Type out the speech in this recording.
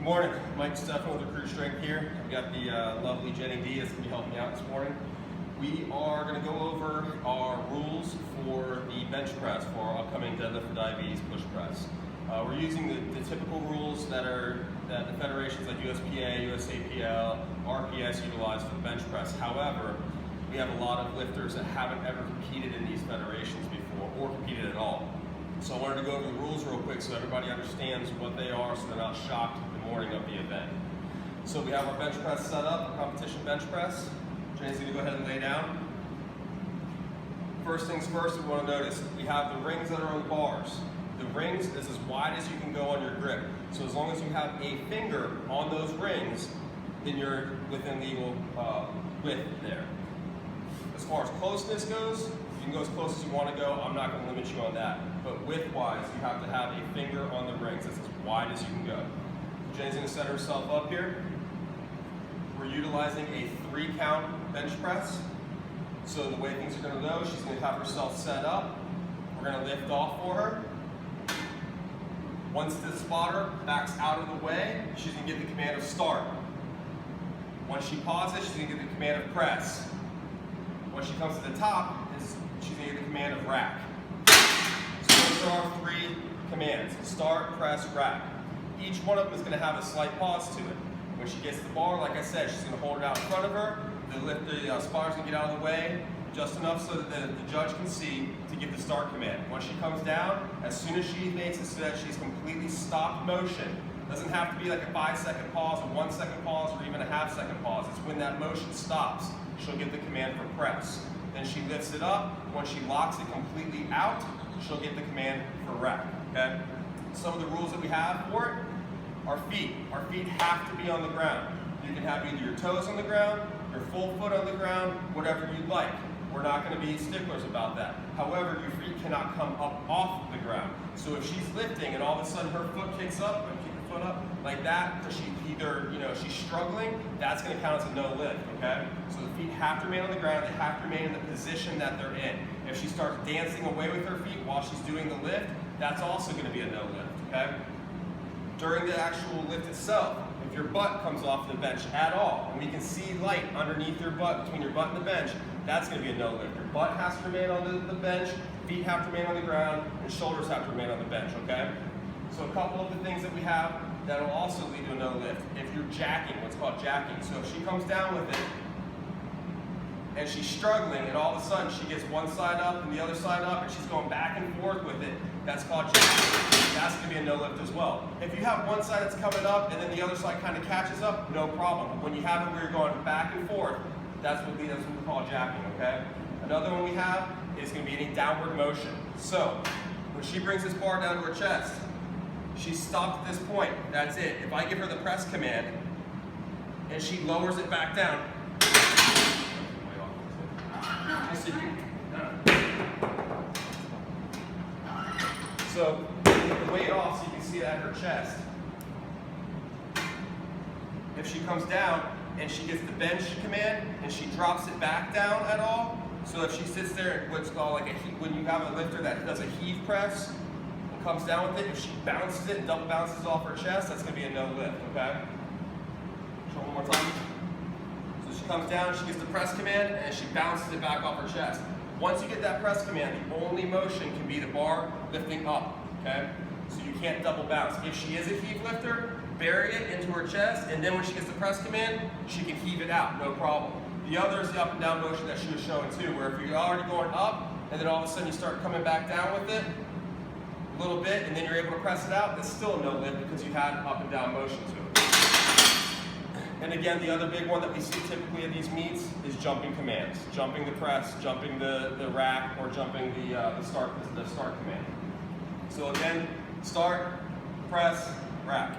Morning, Michael DeStefano with Recruit Strength here. I've got the lovely Jenny D that's going to be helping me out this morning. We are going to go over our rules for the bench press for our upcoming Deadlift For Diabetes Push press. We're using the typical rules that the federations like USPA, USAPL, RPS utilize for the bench press. However, we have a lot of lifters that haven't ever competed in these federations before or competed at all. So I wanted to go over the rules real quick so everybody understands what they are so they're not shocked the morning of the event. So we have our bench press set up, our competition bench press. Jenny's going to go ahead and lay down. First things first, we want to notice we have the rings that are on the bars. The rings is as wide as you can go on your grip. So as long as you have a finger on those rings, then you're within legal width there. As far as closeness goes, you can go as close as you want to go. I'm not going to limit you on that. But width-wise, you have to have a finger on the rings. That's as wide as you can go. Jenny's going to set herself up here. We're utilizing a 3-count bench press. So the way things are going to go, she's going to have herself set up. We're going to lift off for her. Once the spotter backs out of the way, she's going to get the command of start. Once she pauses, she's going to get the command of press. When she comes to the top, she's going to get the command of rack. So those are our 3 commands: start, press, rack. Each one of them is going to have a slight pause to it. When she gets the bar, like I said, she's going to hold it out in front of her. The spotter's going to get out of the way just enough so that the judge can see to give the start command. When she comes down, as soon as she makes it so that she's completely stopped motion, doesn't have to be like a 5-second pause, a 1-second pause, or even a half-second pause. It's when that motion stops, she'll get the command for press. Then she lifts it up. When she locks it completely out, she'll get the command for rack. Okay? Some of the rules that we have for it are feet. Our feet have to be on the ground. You can have either your toes on the ground, your full foot on the ground, whatever you'd like. We're not going to be sticklers about that. However, your feet cannot come up off the ground. So if she's lifting and all of a sudden her foot kicks up, and kick her foot up like that, because she's struggling, that's going to count as a no lift, okay? So the feet have to remain on the ground. They have to remain in the position that they're in. If she starts dancing away with her feet while she's doing the lift, that's also going to be a no lift, okay? During the actual lift itself, if your butt comes off the bench at all, and we can see light underneath your butt, between your butt and the bench, that's going to be a no lift. Your butt has to remain on the bench, feet have to remain on the ground, and shoulders have to remain on the bench, okay? So a couple of the things that we have that will also lead to a no lift. If you're jacking, what's called jacking. So if she comes down with it, and she's struggling, and all of a sudden she gets one side up and the other side up, and she's going back and forth with it, that's called jacking. That's going to be a no lift as well. If you have one side that's coming up and then the other side kind of catches up, no problem. But when you have it where you're going back and forth, that's what we call jacking, okay? Another one we have is going to be any downward motion. So when she brings this bar down to her chest, she's stopped at this point. That's it. If I give her the press command and she lowers it back down, so the weight off so you can see it at her chest. If she comes down and she gets the bench command and she drops it back down at all, so if she sits there at what's called like when you have a lifter that does a heave press and comes down with it, if she bounces it and double bounces off her chest, that's going to be a no lift, okay? Show one more time. So she comes down, she gets the press command, and she bounces it back off her chest. Once you get that press command, the only motion can be the bar lifting up, okay? So you can't double bounce. If she is a heave lifter, bury it into her chest, and then when she gets the press command, she can heave it out, no problem. The other is the up and down motion that she was showing too, where if you're already going up, and then all of a sudden you start coming back down with it, a little bit, and then you're able to press it out, that's still a no lift because you had up and down motion to it. And again, the other big one that we see typically at these meets is jumping commands. Jumping the press, jumping the rack, or jumping the start command. So again, start, press, rack.